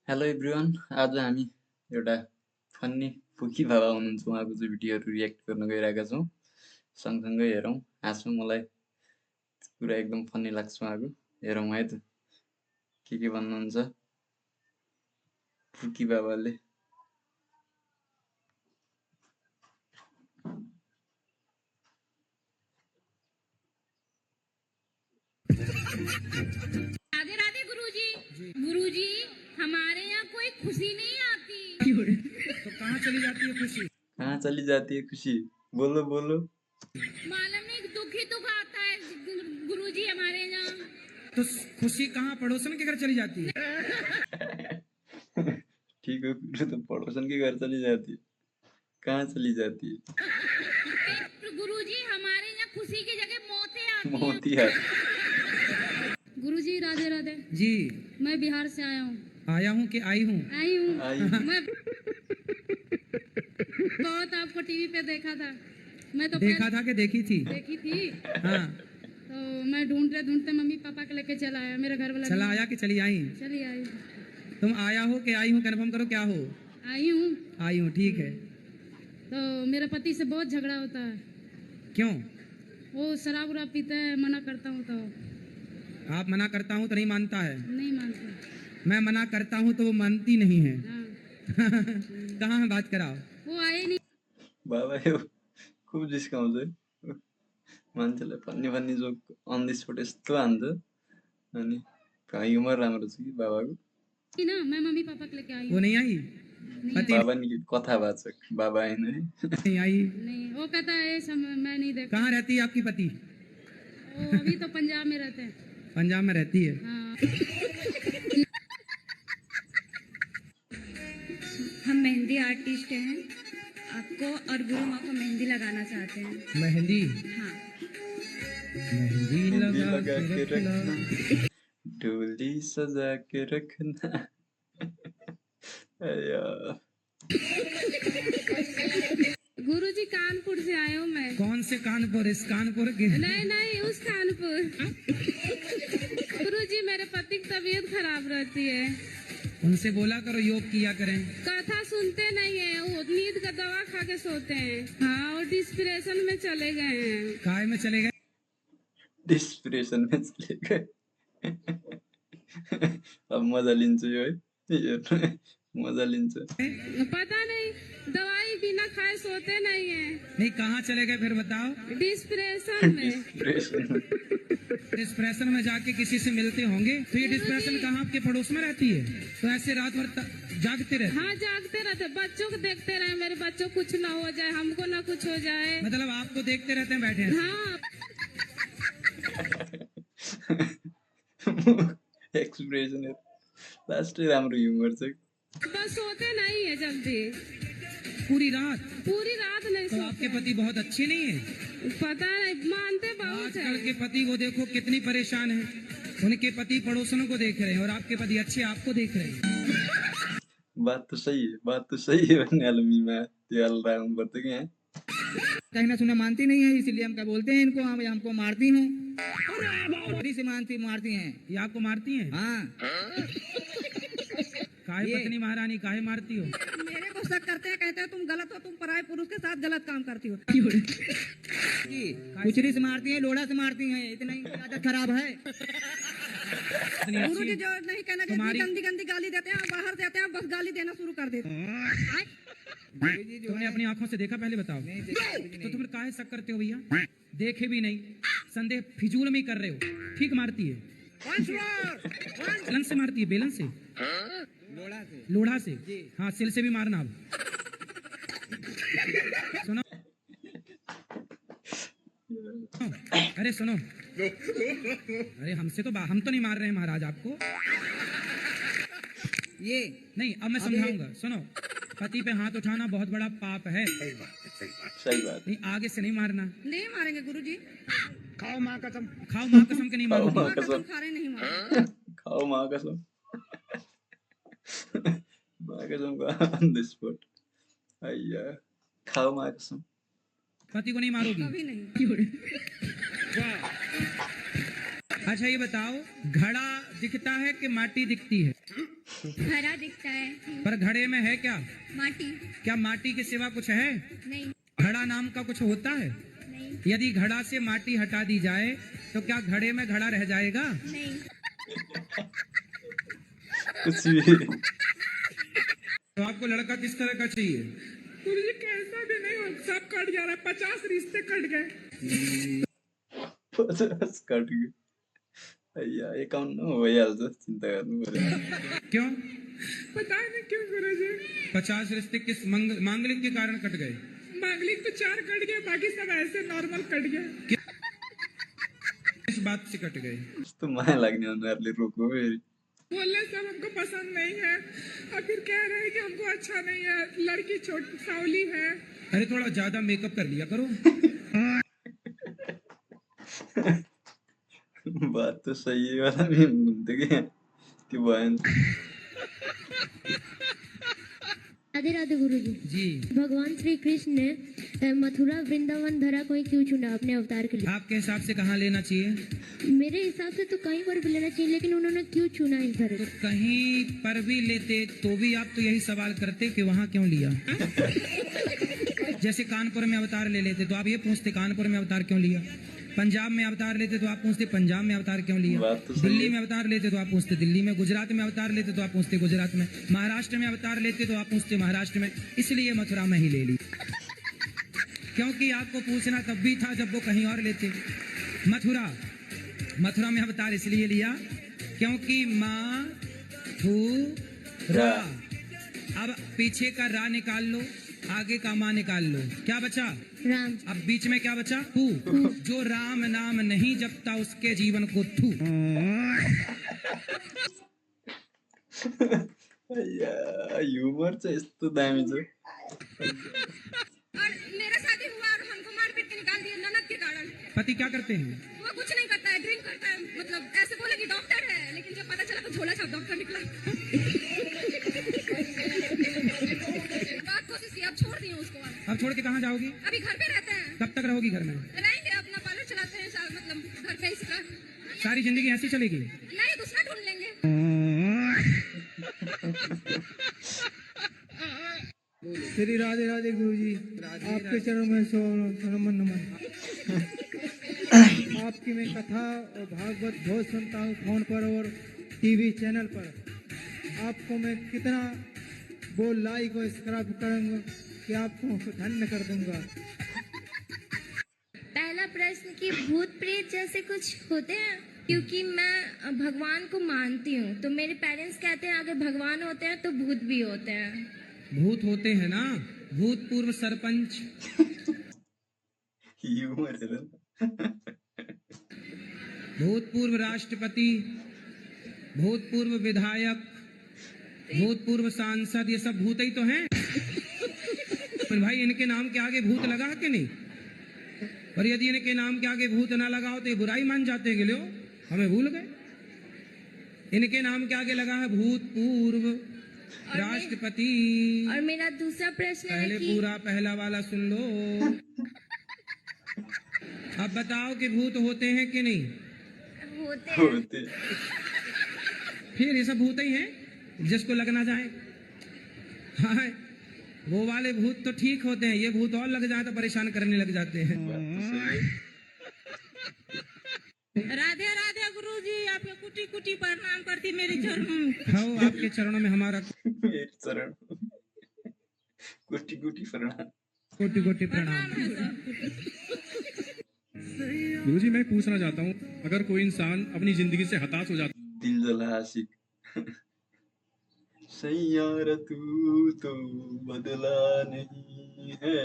Hello everyone, आज हामी एउटा फन्नी फुकी बाबा हुनुहुन्छ उहाँको चाहिँ भिडियोहरू रियाक्ट गर्न गइरहेका छौँ। सँगसँगै हेरौँ, हाँसौँ। मलाई पुरा एकदम फन्नी लाग्छ उहाँको। हेरौँ है त के भन्नुहुन्छ फुकी बाबाले। राधे राधे गुरुजी। गुरुजी, हमारे यहाँ कोई खुशी नहीं आती। तो कहाँ चली जाती है खुशी? कहाँ चली जाती है खुशी? बोलो बोलो। मालूम नहीं, दुख ही दुख आता है गुरुजी हमारे यहाँ। तो खुशी कहाँ पड़ोसन के घर चली जाती है? ठीक है, तो पड़ोसन के घर चली जाती है। कहाँ चली जाती है? गुरुजी, हमारे यहाँ खुशी की जगह मौतें आती हैं। मोती है। गुरुजी राधे राधे जी, मैं बिहार से आया हूँ। आया हूँ कि आई हूँ? आई हूँ। आई। मैं बहुत आपको टीवी पे देखा था। मैं तो देखा था कि देखी थी? देखी थी। हाँ। तो मैं ढूंढते मम्मी पापा के लेके चला आया। मेरे घर वाला चला आया कि चली आई? चली आई। तुम आया हो कि आई हूँ? कन्फर्म करो, क्या हो? आई हूँ। आई हूँ, ठीक है। तो मेरे पति से बहुत झगड़ा होता है। क्यों? वो शराब उराब पीते हैं, मना करता हूँ तो आप मना करता हूँ तो नहीं मानता है? नहीं मानते। मैं मना करता हूँ तो वो मानती नहीं है। हाँ। कहाँ है, बात कराओ। वो आए नहीं। बाबा यो खुब जिस्काउँछ है। मान्छेलाई फन्नी फन्नी जोक अन द स्पोट यस्तो हान्छ। अनि ह्युमर राम्रो छ कि बाबाको। ना, मैं मम्मी पापा के लेके आई वो हूँ। नहीं आई? पति बाबा नि कथावाचक बाबा होइन है। नहीं आई? नहीं, वो कहता है मैं नहीं देखता। कहाँ रहती है आपकी पति? वो अभी तो पंजाब में रहते हैं। पंजाब में रहती है। हाँ। हम मेहंदी आर्टिस्ट हैं। आपको और गुरु माँ को मेहंदी लगाना चाहते हैं। मेहंदी? हाँ। मेहंदी लगा के रखना, डोली सजा के रखना। अया। गुरुजी, कानपुर से आया हूँ मैं। कौन से कानपुर? इस कानपुर के? नहीं, उस कानपुर। गुरुजी, मेरे पति की तबीयत खराब रहती है। उनसे बोला करो योग किया करें। कथा सुनते नहीं है, वो नींद का दवा खा के सोते हैं। हाँ, और डिस्प्रेशन में चले गए हैं। काय में चले गए? डिस्प्रेसन में चले गए। अब मजा लिन्छु यो है। मजा लिन्छ। पता नहीं, दवाई बिना खाए सोते नहीं है। नहीं, कहाँ चले गए फिर बताओ? डिस्प्रेशन में। डिस्प्रेसन। डिस्प्रेशन में जाके किसी से मिलते होंगे। तो ये डिस्प्रेशन कहाँ आपके पड़ोस में रहती है? तो ऐसे रात भर जागते रहते? हाँ, जागते रहते। बच्चों को देखते रहे, मेरे बच्चों को कुछ ना हो जाए, हमको ना कुछ हो जाए। मतलब आपको देखते रहते हैं बैठे हैं? हाँ। एक्सप्रेसन लास्टै राम्रो ह्युमर छ। बस सोते नहीं है जल्दी। पूरी रात? पूरी रात नहीं तो सोते। आपके पति बहुत अच्छे नहीं है? पता नहीं, मानते बहुत आजकल है। के पति को देखो कितनी परेशान है। उनके पति पड़ोसनों को देख रहे हैं और आपके पति अच्छे आपको देख रहे हैं। बात तो सही है भन्ने आलमीमा त्यो हाल राख्नु पर्छ कि यहाँ। कहना सुना मानती नहीं है, इसलिए हम क्या बोलते हैं इनको, हम हमको मारती हैं। से मारती हैं। ये आपको मारती हैं? हाँ। काहे पत्नी महारानी, काहे मारती हो? मेरे को शक करते हैं, कहते हैं तुम गलत हो, तुम पराये पुरुष के साथ गलत काम करती हो। कुचरी से मारती हैं, लोढ़ा से मारती हैं, इतना ही आदत खराब है। गुरु जी जो नहीं कहना चाहिए, गंदी गंदी गाली देते हैं, बाहर जाते हैं बस गाली देना शुरू कर देते हैं। तुमने अपनी आंखों से देखा? पहले बताओ। तो तुम काहे शक करते हो भैया? देखे भी नहीं, संदेह फिजूल में ही कर रहे हो। ठीक मारती है? बेलन से मारती है? बेलन से? लोढ़ा से? हाँ, सिल से भी मारना। अब सुनो। अरे सुनो, अरे हमसे तो हम तो नहीं मार रहे हैं महाराज आपको। ये नहीं, अब मैं समझाऊंगा। सुनो, पति पे हाथ उठाना बहुत बड़ा पाप है। सही बात। नहीं, आगे से नहीं मारना। नहीं मारेंगे गुरु जी। खाओ माँ कसम के नहीं मारोगी। माँ कसम। खा रहे नहीं मारेंगे। खाओ माँ कसम। माँ कसम का ऑन द स्पॉट। अय्या, खाओ माँ कसम। पति को नहीं मारोगी? कभी नहीं। अच्छा ये बताओ, घड़ा दिखता है कि माटी दिखती है? हरा दिखता है। पर घड़े में है क्या? माटी। क्या माटी के सिवा कुछ है? नहीं। घड़ा नाम का कुछ होता है? नहीं। यदि घड़ा से माटी हटा दी जाए तो क्या घड़े में घड़ा रह जाएगा? नहीं। कुछ भी। तो आपको लड़का किस तरह का चाहिए? गुरुजी कैसा भी नहीं हो, सब कट जा रहा है, 50 रिश्ते कट गए। 50 कट गए भैया, 51 हो भइहाल्छ, चिन्ता गर्नु पर्दैन। क्यों? पता नहीं क्यों गुरुजी। 50 रिश्ते किस मांगलिक के कारण कट गए? मांगलिक तो 4 कट गए, बाकी सब ऐसे नॉर्मल कट गए। किस बात से कट गए? कस्तो माया लाग्ने अनुहारले रोको फेरि। बोलने सब हमको पसंद नहीं है और फिर कह रहे हैं कि हमको अच्छा नहीं है, लड़की छोटी सावली है। अरे थोड़ा ज्यादा मेकअप कर लिया करो। बात तो सही है वाला भी हुन्थ्यो कि त्यो भएन। राधे राधे गुरुजी। जी, भगवान श्री कृष्ण ने मथुरा वृंदावन धरा को ही क्यों चुना अपने अवतार के लिए? आपके हिसाब से कहाँ लेना चाहिए? मेरे हिसाब से तो कहीं पर भी लेना चाहिए, लेकिन उन्होंने क्यों चुना इस धरे को? कहीं पर भी लेते तो भी आप तो यही सवाल करते कि वहाँ क्यों लिया। जैसे कानपुर में अवतार ले लेते तो आप ये पूछते कानपुर में अवतार क्यों लिया। पंजाब में अवतार लेते तो आप पूछते पंजाब में अवतार क्यों लिया। बात तो सही दिल्ली है। में अवतार लेते तो आप पूछते दिल्ली में। गुजरात में अवतार लेते तो आप पूछते गुजरात में। महाराष्ट्र में अवतार लेते तो आप पूछते महाराष्ट्र में। इसलिए मथुरा में ही ले ली, क्योंकि आपको पूछना तब भी था जब वो कहीं और लेते। मथुरा में अवतार इसलिए लिया क्योंकि रा। अब पीछे का रा निकाल लो, आगे का माँ निकाल लो, क्या बचा? राम। अब बीच में क्या बचा? तू। जो राम नाम नहीं जपता उसके जीवन को थू। भैया ह्युमर चाहिँ यस्तो दामी छ। और मेरा शादी हुआ और हमको मार पीट के निकाल दिया ननद के कारण। पति क्या करते हैं? वो कुछ नहीं करता है, ड्रिंक करता है, मतलब ऐसे बोले कि डॉक्टर है, लेकिन जब पता चला तो झोला छाप डॉक्टर निकला। बहुत कोशिश की, अब छोड़ दी हूँ उसको। अब छोड़ के कहाँ जाओगी? अभी घर पे रहते हैं। कब तक रहोगी घर में? रहेंगे, अपना पार्लर चलाते हैं, मतलब घर पे ही इसका। सारी जिंदगी ऐसी चलेगी? नहीं, दूसरा ढूंढ लेंगे। श्री राधे राधे गुरुजी, आपके चरणों में सो नमन नमन। आपकी मैं कथा और भागवत बहुत सुनता हूँ फोन पर और टीवी चैनल पर। आपको मैं कितना वो लाइक और सब्सक्राइब करूँगा कि आपको धन्य कर दूंगा। पहला प्रश्न कि भूत प्रेत जैसे कुछ होते हैं? क्योंकि मैं भगवान को मानती हूँ, तो मेरे पेरेंट्स कहते हैं अगर भगवान होते हैं तो भूत भी होते हैं। भूत होते हैं ना, भूतपूर्व सरपंच, ह्युमर हेर न। भूतपूर्व राष्ट्रपति, भूतपूर्व विधायक, भूतपूर्व सांसद, ये सब भूत ही तो हैं। पर भाई इनके नाम के आगे भूत लगा के नहीं? और यदि इनके नाम के आगे भूत ना लगाओ तो ये बुराई मान जाते हैं कि लो हमें भूल गए। इनके नाम के आगे लगा है भूतपूर्व राष्ट्रपति। और मेरा दूसरा प्रश्न है पहले कि पूरा पहला वाला सुन लो। अब बताओ कि भूत होते हैं कि नहीं? होते हैं। होते। फिर ये सब भूत ही हैं जिसको लगना जाए। हाँ, वो वाले भूत तो ठीक होते हैं, ये भूत और लग जाए तो परेशान करने लग जाते हैं। बात तो सही है। राधे राधे गुरुजी, आपके कुटी कुटी प्रणाम करती मेरे चरणों में। हाँ, आपके चरणों में हमारा मेरे चरण कोटि कोटि प्रणाम। कोटि कोटि प्रणाम। गुरुजी मैं पूछना चाहता हूँ, अगर कोई इंसान अपनी जिंदगी से हताश हो जाता दिल जला आशिक। सैयारा तू तो बदला नहीं है।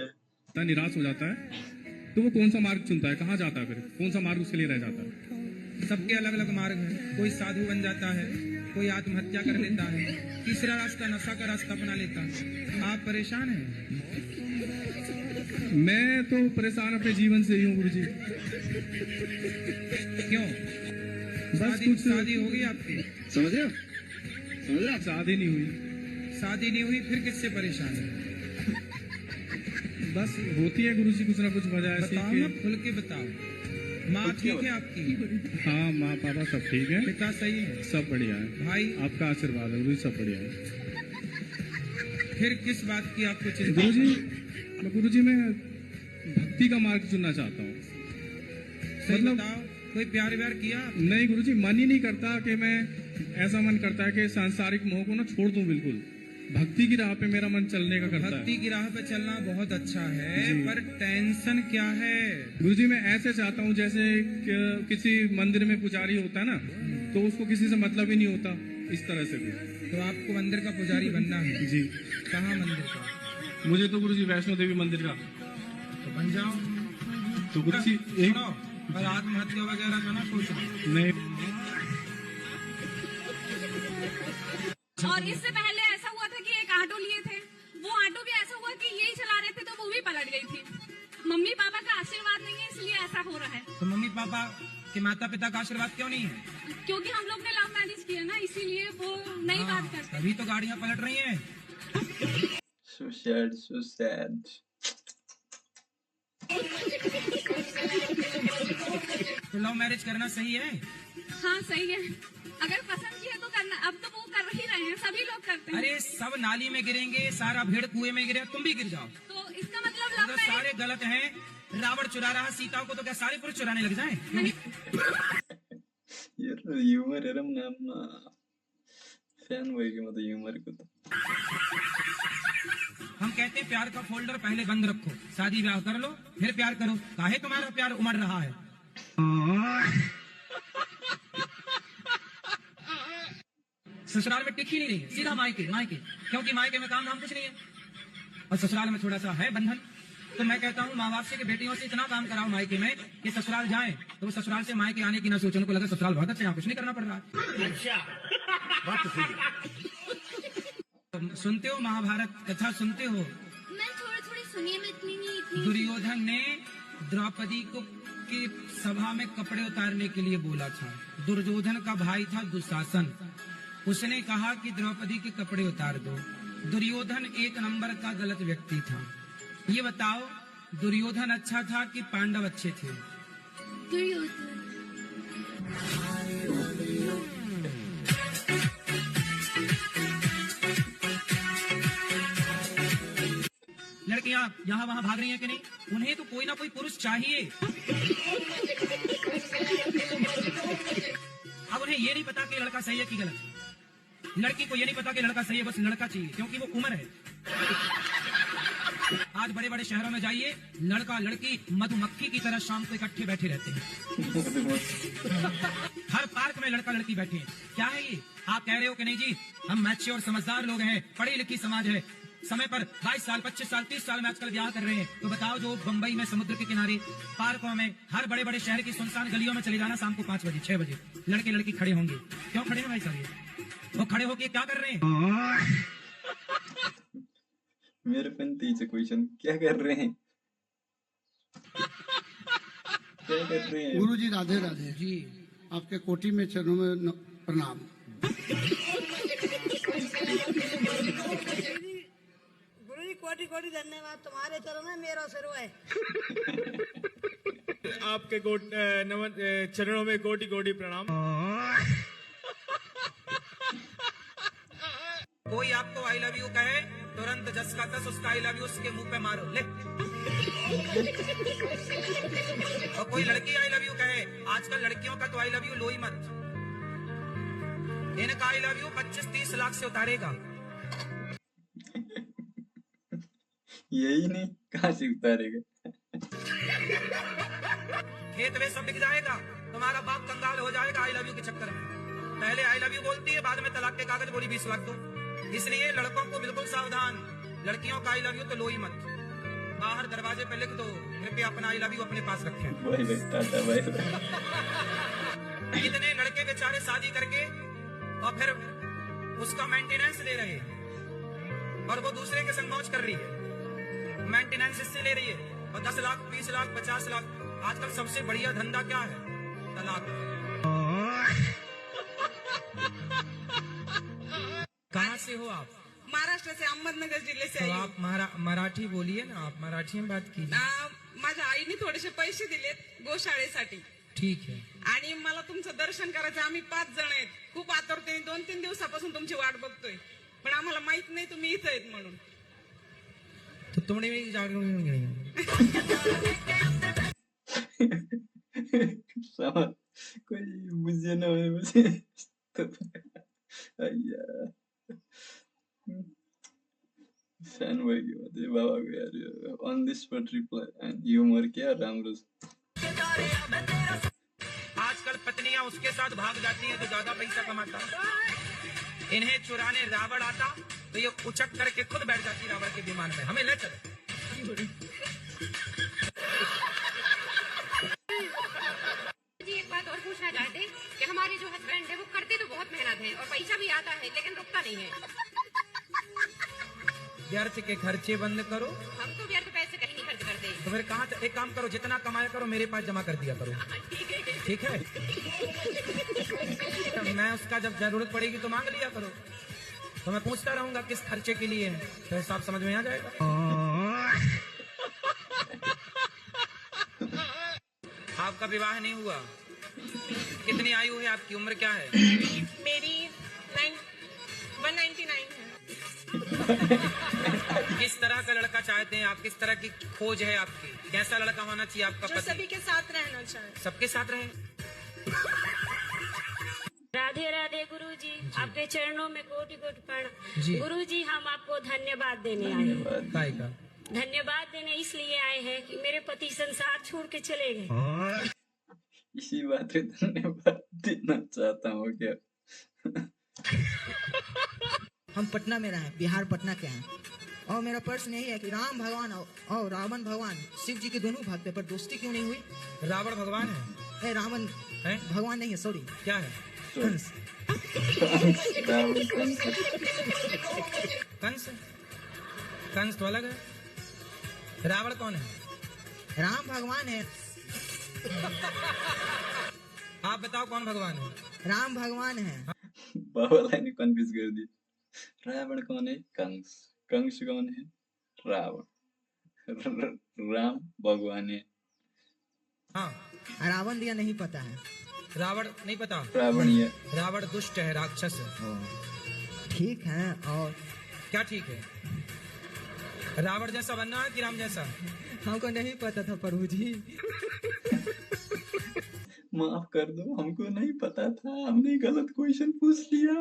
है, निराश हो जाता है, तो वो कौन सा मार्ग चुनता है? कहाँ जाता है? फिर कौन सा मार्ग उसके लिए रह जाता है? सबके अलग अलग मार्ग हैं। कोई साधु बन जाता है, कोई आत्महत्या कर लेता है, तीसरा रास्ता नशा का रास्ता अपना लेता है। आप परेशान हैं? मैं तो परेशान अपने जीवन से ही हूँ गुरुजी। क्यों? बस कुछ शादी हो गई आपकी? समझ रहे हो? शादी नहीं हुई। शादी नहीं हुई, फिर किससे परेशान है? बस होती है गुरुजी कुछ ना कुछ वजह ऐसी बताओ कि ना, खुल के बताओ। माँ ठीक है आपकी? हाँ, माँ पापा सब ठीक है, पिता सही है? सब बढ़िया है भाई? आपका आशीर्वाद है गुरुजी, सब बढ़िया है। फिर किस बात की आपको चिंता? गुरुजी मैं भक्ति का मार्ग चुनना चाहता हूँ। सही बताओ, कोई प्यार व्यार किया? नहीं गुरुजी, मन ही नहीं करता कि मैं, ऐसा मन करता है कि सांसारिक मोह को ना छोड़ दूं बिल्कुल। भक्ति की राह पे मेरा मन चलने का करता है। भक्ति की राह पे चलना बहुत अच्छा है, पर टेंशन क्या है? गुरुजी मैं ऐसे चाहता हूँ जैसे किसी मंदिर में पुजारी होता है ना, तो उसको किसी से मतलब ही नहीं होता, इस तरह से भी। तो आपको मंदिर का पुजारी बनना है? जी। कहाँ मंदिर का? मुझे तो गुरुजी वैष्णो देवी मंदिर का। तो बन जाओ। तो गुरुजी एक पर आत्महत्या वगैरह का ना सोचो। नहीं। और इससे पहले ऐसा हुआ था कि एक ऑटो लिए थे, वो ऑटो भी ऐसा हुआ कि यही चला रहे थे तो वो भी पलट गई थी। मम्मी पापा का आशीर्वाद नहीं है, इसलिए ऐसा हो रहा है। तो मम्मी पापा के माता पिता का आशीर्वाद क्यों नहीं है? क्योंकि हम लोग ने लव मैरिज किया ना, इसीलिए वो नहीं बात करते। तभी तो गाड़ियाँ पलट रही हैं। So sad, so sad. तो लव मैरिज करना सही है? हाँ सही है, अगर पसंद किया तो करना। अब तो वो कर ही रहे हैं, सभी लोग करते हैं। अरे सब नाली में गिरेंगे, सारा भेड़ कुएं में गिरे, तुम भी गिर जाओ। तो इसका मतलब लव अगर मैरिज। सारे गलत हैं, रावण चुरा रहा सीता को, तो क्या सारे पुरुष चुराने लग जाएं? यार ह्युमर हेरौँ न आम्मा, फ्यान भयो म त ह्युमरको त। हम कहते हैं प्यार का फोल्डर पहले बंद रखो, शादी ब्याह कर लो, फिर प्यार करो। काहे तुम्हारा प्यार उमड़ रहा है? ससुराल में टिक ही नहीं रही है, सीधा मायके मायके, क्योंकि मायके में काम धाम कुछ नहीं है और ससुराल में थोड़ा सा है बंधन। तो मैं कहता हूँ माँ बाप से कि बेटियों से इतना काम कराओ मायके में कि ससुराल जाएं तो वो ससुराल से मायके आने की ना सोचो, उनको लगा ससुराल बहुत अच्छा, यहाँ कुछ नहीं करना पड़ रहा। तो सुनते हो महाभारत कथा, सुनते हो? मैं थोड़ी थोड़ी सुनिए, मैं इतनी नहीं इतनी। दुर्योधन ने द्रौपदी को की सभा में कपड़े उतारने के लिए बोला था। दुर्योधन का भाई था दुशासन, उसने कहा कि द्रौपदी के कपड़े उतार दो। दुर्योधन एक नंबर का गलत व्यक्ति था। ये बताओ दुर्योधन अच्छा था कि पांडव अच्छे थे? दुर्योधन। लड़कियां यहाँ वहाँ भाग रही हैं कि नहीं? उन्हें तो कोई ना कोई पुरुष चाहिए। अब उन्हें ये नहीं पता कि लड़का सही है कि गलत। लड़की को ये नहीं पता कि लड़का सही है, बस लड़का चाहिए, क्योंकि वो उम्र है। आज बड़े बड़े शहरों में जाइए, लड़का लड़की मधुमक्खी की तरह शाम को इकट्ठे बैठे रहते हैं। हर पार्क में लड़का लड़की बैठे हैं। क्या है ये? आप कह रहे हो कि नहीं जी हम मैच्योर समझदार लोग हैं, पढ़ी लिखी समाज है, समय पर 22 साल 25 साल 30 साल में आजकल ब्याह कर रहे हैं। तो बताओ जो बंबई में समुद्र के किनारे पार्कों में हर बड़े बड़े शहर की सुनसान गलियों में चले जाना, शाम को 5 बजे 6 बजे लड़के लड़की खड़े होंगे। क्यों खड़े हैं भाई साहब? वो खड़े होके क्या कर रहे हैं? मेरो पनि त्यही छ क्वेसन, क्या कर रहे हैं? क्या कर रहे हैं? गुरु जी राधे राधे जी। आपके कोटि में चरणों में प्रणाम। गुरुजी कोटि कोटि धन्यवाद, तुम्हारे चरणों में मेरा सिर है। आपके चरणों में कोटि कोटि प्रणाम। कोई आपको आई लव यू कहे, तुरंत 10 का 10 उसका आई लव यू उसके मुंह पे मारो, ले। और कोई लड़की आई लव यू कहे, आजकल लड़कियों का तो आई लव यू लो ही मत, इनका आई लव यू 25-30 लाख से उतारेगा। यही नहीं, कहाँ से उतारेगा? खेत में सब बिक जाएगा, तुम्हारा बाप कंगाल हो जाएगा आई लव यू के चक्कर में। पहले आई लव यू बोलती है, बाद में तलाक के कागज बोली 20 लाख दो। इसलिए लड़कों को बिल्कुल सावधान, लड़कियों का आई लव यू तो लो ही मत, बाहर दरवाजे पे लिख दो कृपया अपना आई लव यू अपने पास रखें। Bye bye, tata bye bye. इतने लड़के बेचारे शादी करके और फिर उसका मेंटेनेंस ले रहे हैं और वो दूसरे के संग मौज कर रही है, मेंटेनेंस इससे ले रही है और 10 लाख 20 लाख 50 लाख। आजकल सबसे बढ़िया धंधा क्या है? तलाक। कहाँ से हो आप? महाराष्ट्र से, अहमदनगर जिल्हे से तो आई आप मराठी बोलिए ना, आप मराठी में बात कीजिए। माझ्या आईने थोडेसे पैसे दिलेत गोशाळेसाठी, ठीक है. आणि मला तुमचं दर्शन करायचं. आम्ही 5 जण आहेत. खूप आतुरतेने 2-3 दिवसापासून तुमची वाट बघतोय, पण आम्हाला माहित नाही तुम्ही इथं आहेत म्हणून. तो तुमने भी समझ कोई बुझे ना होए मुझे तो अय्या फैन भाई की बात है बाबा को यार on this spot reply and humour क्या राम्रो आजकल पत्नियां उसके साथ भाग जाती हैं तो ज्यादा पैसा कमाता. इन्हें चुराने रावण आता तो ये उचक करके खुद बैठ जाती रावण के विमान में. हमें ले चलो. जी एक बात और पूछना चाहते कि हमारे जो हस्बैंड है वो करते तो बहुत मेहनत है और पैसा भी आता है लेकिन रुकता नहीं है. व्यर्थ के खर्चे बंद करो. हम तो व्यर्थ पैसे कहीं नहीं खर्च करते. तो फिर कहाँ एक काम करो, जितना कमाया करो मेरे पास जमा कर दिया करो. ठीक है. तो मैं उसका जब जरूरत पड़ेगी तो मांग लिया करो. तो मैं पूछता रहूंगा किस खर्चे के लिए है, तो हिसाब समझ में आ जाएगा. आपका विवाह नहीं हुआ. कितनी आयु है आपकी, उम्र क्या है? मेरी 199 है. किस तरह का लड़का चाहते हैं आप, किस तरह की खोज है आपकी, कैसा लड़का होना चाहिए आपका जो पति? सभी के साथ रहना चाहे. सबके साथ रहे. राधे राधे गुरुजी, आपके चरणों में कोटि कोटि प्रणाम. जी. गुरुजी हम आपको धन्यवाद देने आए हैं. काय का? धन्यवाद देने इसलिए आए हैं कि मेरे पति संसार छोड़ के चले गए. इसी बात पे धन्यवाद देना चाहता हूँ क्या हम पटना में रहे, बिहार पटना के हैं, और मेरा प्रश्न यही है कि राम भगवान और रावण भगवान शिव जी के दोनों भक्त हैं, पर दोस्ती क्यों नहीं हुई? रावण भगवान है? रावण है भगवान नहीं है, सॉरी. क्या है? कंस. कंस. कंस तो अलग है. रावण कौन है? राम भगवान है. आप बताओ कौन भगवान है? राम भगवान है. बाबालाई ने कन्फ्यूज कर दिया. रावण कौन है? कंस. कंस कौन है? रावण. राम भगवान है. हाँ. रावण दिया नहीं पता है. रावण नहीं पता? रावण ही है. रावण दुष्ट है, राक्षस है. ठीक है. और क्या ठीक है? रावण जैसा बनना है कि राम जैसा? हमको नहीं पता था प्रभु जी. माफ कर दो, हमको नहीं पता था, हमने गलत क्वेश्चन पूछ लिया.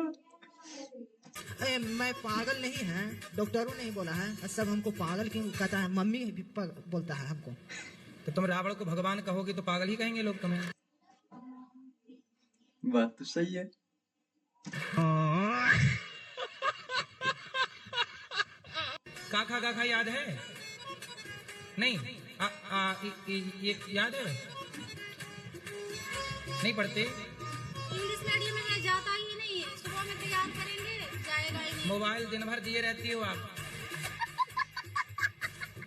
मैं पागल नहीं है, डॉक्टरों ने बोला है. सब हमको पागल क्यों कहता है, मम्मी भी बोलता है हमको. तो तुम रावण को भगवान कहोगे तो पागल ही कहेंगे लोग तुम्हें. बात तो सही है. काका काका याद है? नहीं. ये याद है? नहीं पढ़ते? इंग्लिश मीडियम में जाता ही नहीं. सुबह में तैयार करेंगे, जाएगा ही नहीं. मोबाइल दिन भर दिए रहती हो आप.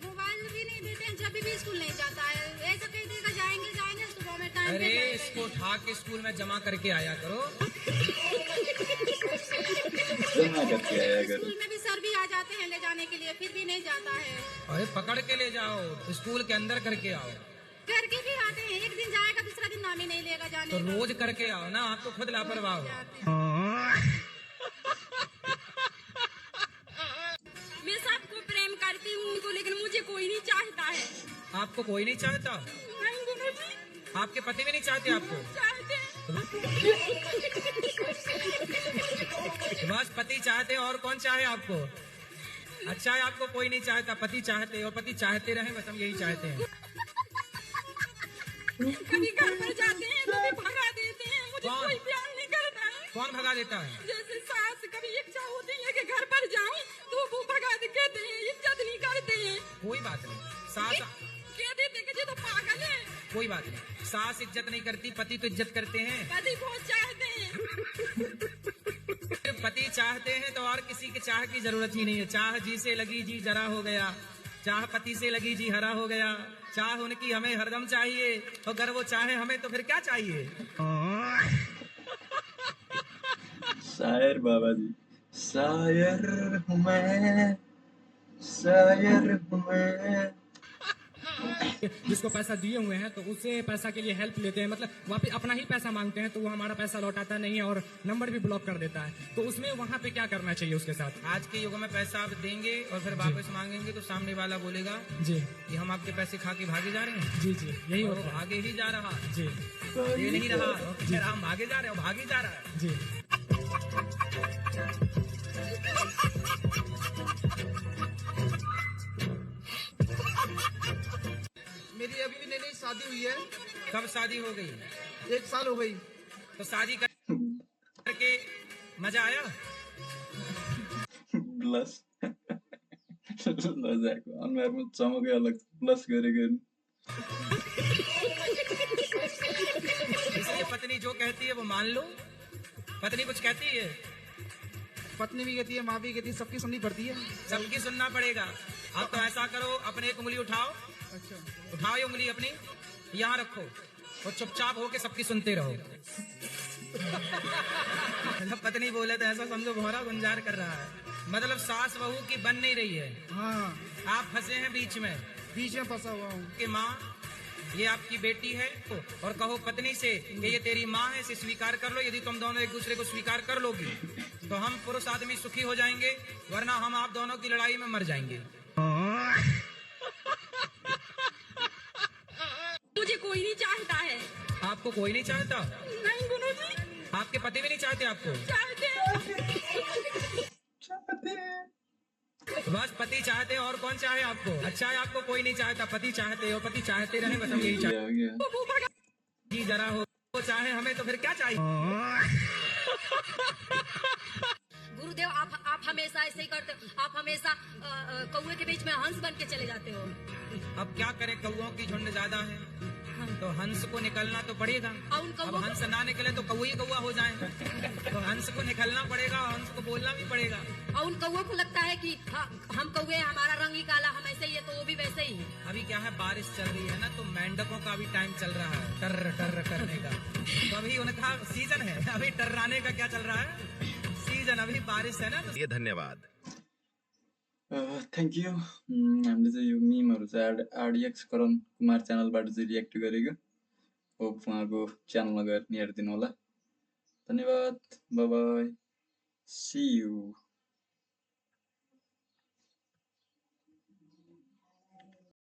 मोबाइल भी नहीं देते हैं, जब भी स्कूल नहीं जाता है. ऐसा कह देगा जाएंगे जाएंगे, सुबह में टाइम पे अरे जाएंगे. इसको उठा के स्कूल में जमा करके आया करो. जमा करके आया करो. स्कूल में भी सर भी आ जाते हैं ले जाने के लिए, फिर भी नहीं जाता है. अरे पकड़ के ले जाओ, स्कूल के अंदर करके आओ. करके भी आते हैं. एक दिन जाएगा, दूसरा दिन नाम ही नहीं लेगा जाने तो का. रोज करके आओ ना, आप तो खुद लापरवाह हो. मैं सबको प्रेम करती हूँ उनको, लेकिन मुझे कोई नहीं चाहता है. आपको कोई नहीं चाहता? नहीं गुरुजी. आपके पति भी नहीं चाहते आपको? चाहते. बस पति चाहते, और कौन चाहे आपको? अच्छा है आपको कोई नहीं चाहता, पति चाहते, और पति चाहते रहे, बस हम यही चाहते हैं. कभी घर पर जाते हैं तो भी भगा देते हैं. मुझे कौन? कोई प्यार नहीं करता है. कौन भगा देता है? जैसे सास कभी इच्छा होती है कि घर पर जाऊं तो वो भगा दे, कहते हैं इज्जत नहीं करते हैं. कोई बात नहीं. सास कह देते हैं कि ये तो पागल है. कोई बात नहीं. सास इज्जत नहीं करती, पति तो इज्जत करते हैं. पति बहुत चाहते हैं. पति चाहते हैं तो और किसी के चाह की जरूरत ही नहीं है. चाह जी से लगी जी जरा हो गया, चाह पति से लगी जी हरा हो गया. चाह उनकी हमें हरदम चाहिए, और अगर वो चाहे हमें तो फिर क्या चाहिए? शायर बाबा जी, शायर हूँ मैं, शायर हूँ मैं. जिसको पैसा दिए हुए हैं तो उससे पैसा के लिए हेल्प लेते हैं, मतलब वापिस अपना ही पैसा मांगते हैं तो वो हमारा पैसा लौटाता नहीं है और नंबर भी ब्लॉक कर देता है। तो उसमें वहाँ पे क्या करना चाहिए उसके साथ? आज के युग में पैसा आप देंगे और फिर वापस मांगेंगे तो सामने वाला बोलेगा जी कि हम आपके पैसे खा के भागे जा रहे हैं। जी जी यही और होता वो है भागे ही जा रहा जी दे नहीं रहा, और फिर हम भागे जा रहे हैं, भागे जा रहा है। जी। मेरी अभी भी नई शादी हुई है। कब शादी हो गई? 1 साल हो गई। तो शादी करके मजा आया? ब्लस लजाको अनुहारमा चमकै अलग छ, ब्लस गरेको हेर्नु। इसलिए पत्नी जो कहती है वो मान लो। पत्नी कुछ कहती है, पत्नी भी कहती है, माँ भी कहती है, सबकी सुननी पड़ती है। सबकी सुनना पड़ेगा। अब तो ऐसा करो, अपने एक उंगली उठाओ। अच्छा, उठाओ ये उंगली अपनी, यहाँ रखो और चुपचाप होके सबकी सुनते रहो। मतलब पत्नी बोले तो ऐसा समझो भौरा गुंजार कर रहा है, मतलब सास बहू की बन नहीं रही है। हाँ, आप फंसे हैं बीच में फंसा हुआ हूँ कि माँ ये आपकी बेटी है और कहो पत्नी से कि ये तेरी माँ है, इसे स्वीकार कर लो। यदि तुम दोनों एक दूसरे को स्वीकार कर लोगी तो हम पुरुष आदमी सुखी हो जाएंगे, वरना हम आप दोनों की लड़ाई में मर जाएंगे। मुझे कोई नहीं चाहता है। आपको कोई नहीं चाहता? नहीं गुरुजी। आपके पति भी नहीं चाहते आपको? चाहते बस पति चाहते हैं, और कौन चाहे आपको? अच्छा है आपको कोई नहीं चाहता, पति चाहते हो, पति चाहते रहे, बस हम यही चाहते जी। जरा हो तो चाहे हमें तो फिर क्या चाहिए? गुरुदेव आप हमेशा ऐसे ही करते हो, आप हमेशा कौवे के बीच में हंस बन के चले जाते हो। अब क्या करें, कौओं की झुंड ज्यादा है तो हंस को निकलना तो पड़ेगा। अब हंस ना निकले तो कौवा ही कौवा हो जाए, तो हंस को निकलना पड़ेगा, हंस को बोलना भी पड़ेगा। और उन कौवों को लगता है कि हम कौवे, हमारा रंग ही काला, हम ऐसे ही है, तो वो भी वैसे ही। अभी क्या है, बारिश चल रही है ना, तो मेंढकों का भी टाइम चल रहा है टर टर करने का। तो अभी उनका सीजन है, अभी टर्राने का क्या चल रहा है, सीजन, अभी बारिश है ना। ये धन्यवाद। Thank you. हामीले चाहिँ यो मिमहरू चाहिँ आरडीएक्स करण कुमार च्यानलबाट चाहिँ रियाक्ट गरेको। होप उहाँको च्यानलमा गएर हेरिदिनु होला। धन्यवाद, बाई बाई, सी यू।